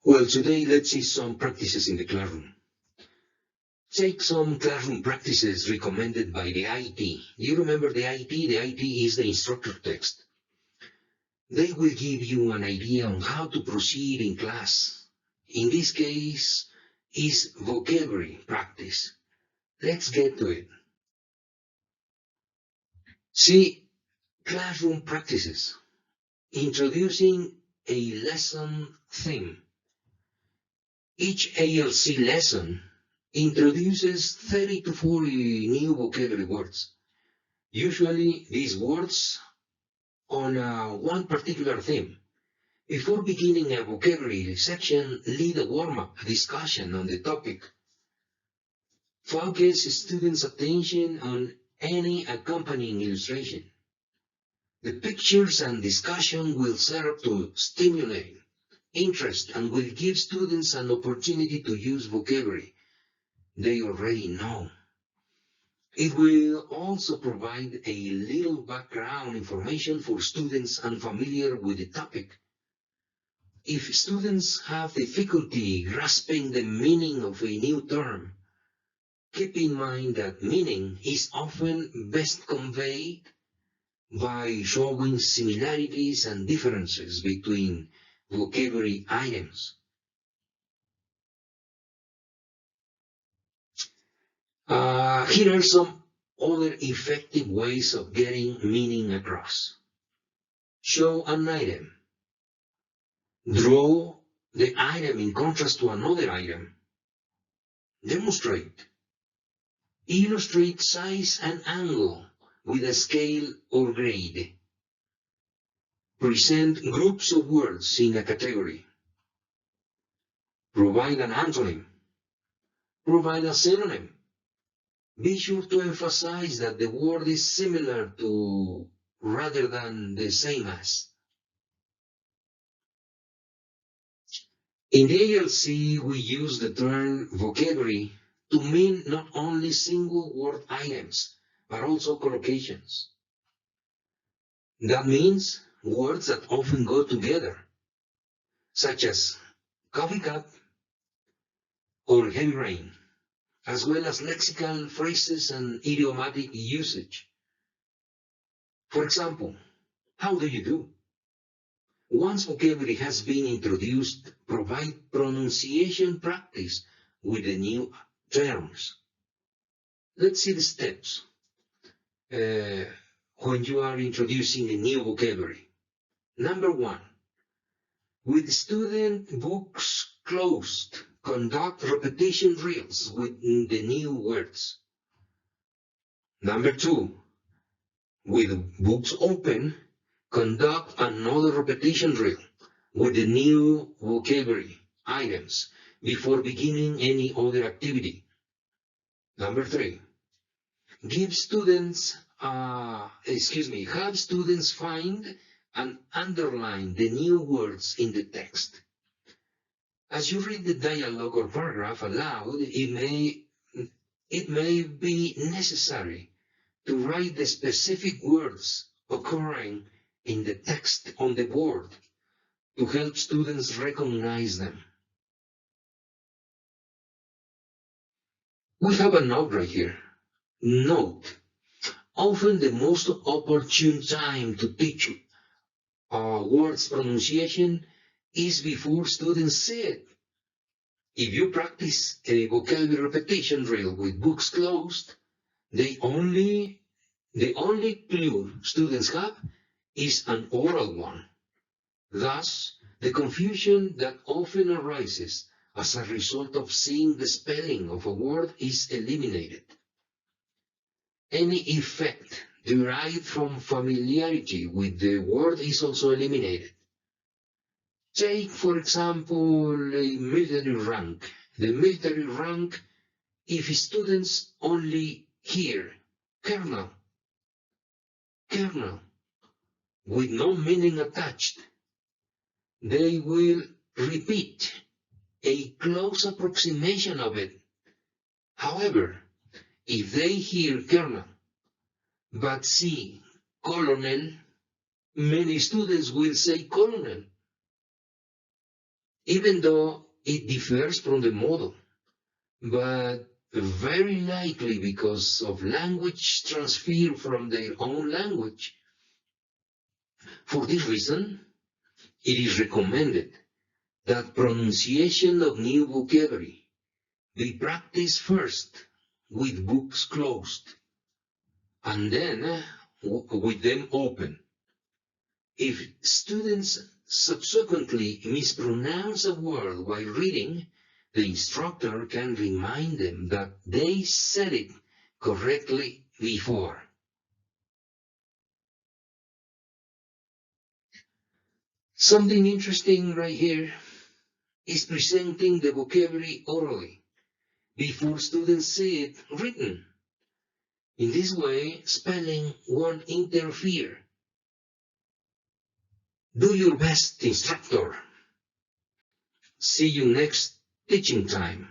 Well, today let's see some practices in the classroom. Take some classroom practices recommended by the IT. You remember the IT? The IT is the instructor text. They will give you an idea on how to proceed in class. In this case, is vocabulary practice. Let's get to it. See, classroom practices. Introducing a lesson theme. Each ALC lesson introduces 30 to 40 new vocabulary words. Usually these words on one particular theme. Before beginning a vocabulary section, lead a warm-up discussion on the topic. Focus students' attention on any accompanying illustration. The pictures and discussion will serve to stimulate interest and will give students an opportunity to use vocabulary they already know. It will also provide a little background information for students unfamiliar with the topic. If students have difficulty grasping the meaning of a new term, keep in mind that meaning is often best conveyed by showing similarities and differences between vocabulary items. Here are some other effective ways of getting meaning across. Show an item. Draw the item in contrast to another item. Demonstrate. Illustrate size and angle with a scale or grade. Present groups of words in a category. Provide an antonym. Provide a synonym. Be sure to emphasize that the word is similar to rather than the same as. In the ALC, we use the term vocabulary to mean not only single word items, but also collocations. That means words that often go together, such as coffee cup or heavy rain, as well as lexical phrases and idiomatic usage. For example, how do you do? Once vocabulary has been introduced, provide pronunciation practice with the new terms. Let's see the steps when you are introducing a new vocabulary. Number 1, with student books closed, conduct repetition drills with the new words. Number 2, with books open, conduct another repetition drill with the new vocabulary items before beginning any other activity. Number 3, have students find and underline the new words in the text. As you read the dialogue or paragraph aloud, it may be necessary to write the specific words occurring in the text on the board to help students recognize them. We have a note right here. Note, often the most opportune time to teach words pronunciation is before students see it. If you practice a vocabulary repetition drill with books closed, the only clue students have is an oral one. Thus, the confusion that often arises as a result of seeing the spelling of a word is eliminated. Any effect derived from familiarity with the word is also eliminated. Take, for example, a military rank. The military rank, if students only hear colonel, with no meaning attached, they will repeat a close approximation of it. However, if they hear colonel, but see colonel, many students will say colonel. even though it differs from the model, but very likely because of language transfer from their own language. For this reason, it is recommended that pronunciation of new vocabulary be practiced first with books closed, and then with them open. If students subsequently mispronounce a word while reading, the instructor can remind them that they said it correctly before. Something interesting right here is presenting the vocabulary orally before students see it written. In this way, spelling won't interfere. Do your best, instructor. See you next teaching time.